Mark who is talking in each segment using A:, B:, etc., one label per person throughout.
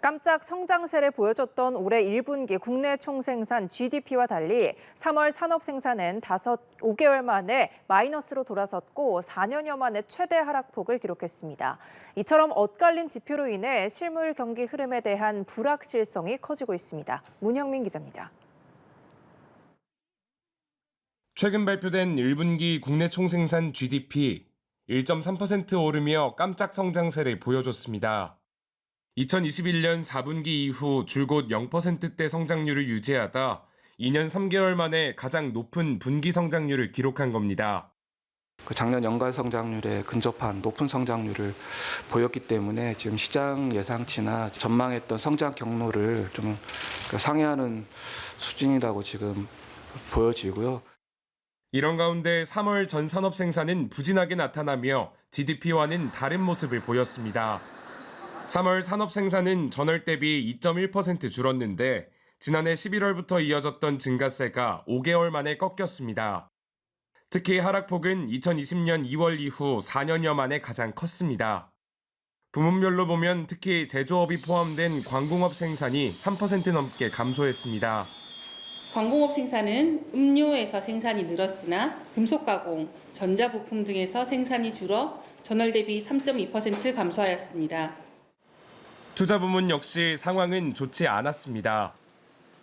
A: 깜짝 성장세를 보여줬던 올해 1분기 국내 총생산 GDP와 달리 3월 산업 생산은 5개월 만에 마이너스로 돌아섰고 4년여 만에 최대 하락폭을 기록했습니다. 이처럼 엇갈린 지표로 인해 실물 경기 흐름에 대한 불확실성이 커지고 있습니다. 문형민 기자입니다.
B: 최근 발표된 1분기 국내 총생산 GDP 1.3% 오르며 깜짝 성장세를 보여줬습니다. 2021년 4분기 이후 줄곧 0%대 성장률을 유지하다 2년 3개월 만에 가장 높은 분기 성장률을 기록한 겁니다.
C: 작년 연간 성장률에 근접한 높은 성장률을 보였기 때문에 지금 시장 예상치나 전망했던 성장 경로를 좀 상회하는 수준이라고 지금 보여지고요.
B: 이런 가운데 3월 전 산업 생산은 부진하게 나타나며 GDP와는 다른 모습을 보였습니다. 3월 산업 생산은 전월 대비 2.1% 줄었는데 지난해 11월부터 이어졌던 증가세가 5개월 만에 꺾였습니다. 특히 하락폭은 2020년 2월 이후 4년여 만에 가장 컸습니다. 부문별로 보면 특히 제조업이 포함된 광공업 생산이 3% 넘게 감소했습니다.
D: 광공업 생산은 음료에서 생산이 늘었으나 금속 가공, 전자부품 등에서 생산이 줄어 전월 대비 3.2% 감소하였습니다.
B: 투자 부문 역시 상황은 좋지 않았습니다.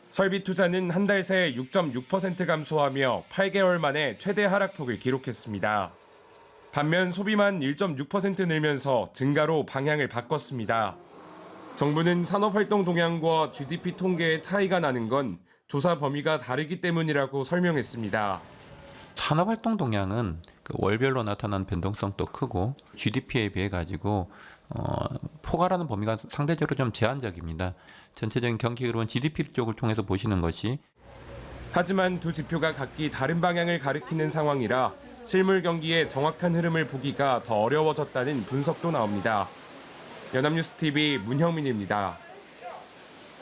B: 설비 투자는 한 달 새 6.6% 감소하며 8개월 만에 최대 하락폭을 기록했습니다. 반면 소비만 1.6% 늘면서 증가로 방향을 바꿨습니다. 정부는 산업활동 동향과 GDP 통계의 차이가 나는 건 조사 범위가 다르기 때문이라고 설명했습니다.
E: 산업활동 동향은 월별로 나타나는 변동성도 크고 GDP에 비해 가지고 포괄하는 범위가 상대적으로 좀 제한적입니다. 전체적인 경기 흐름은 GDP 쪽을 통해서 보시는 것이.
B: 하지만 두 지표가 각기 다른 방향을 가리키는 상황이라 실물 경기의 정확한 흐름을 보기가 더 어려워졌다는 분석도 나옵니다. 연합뉴스TV 문형민입니다.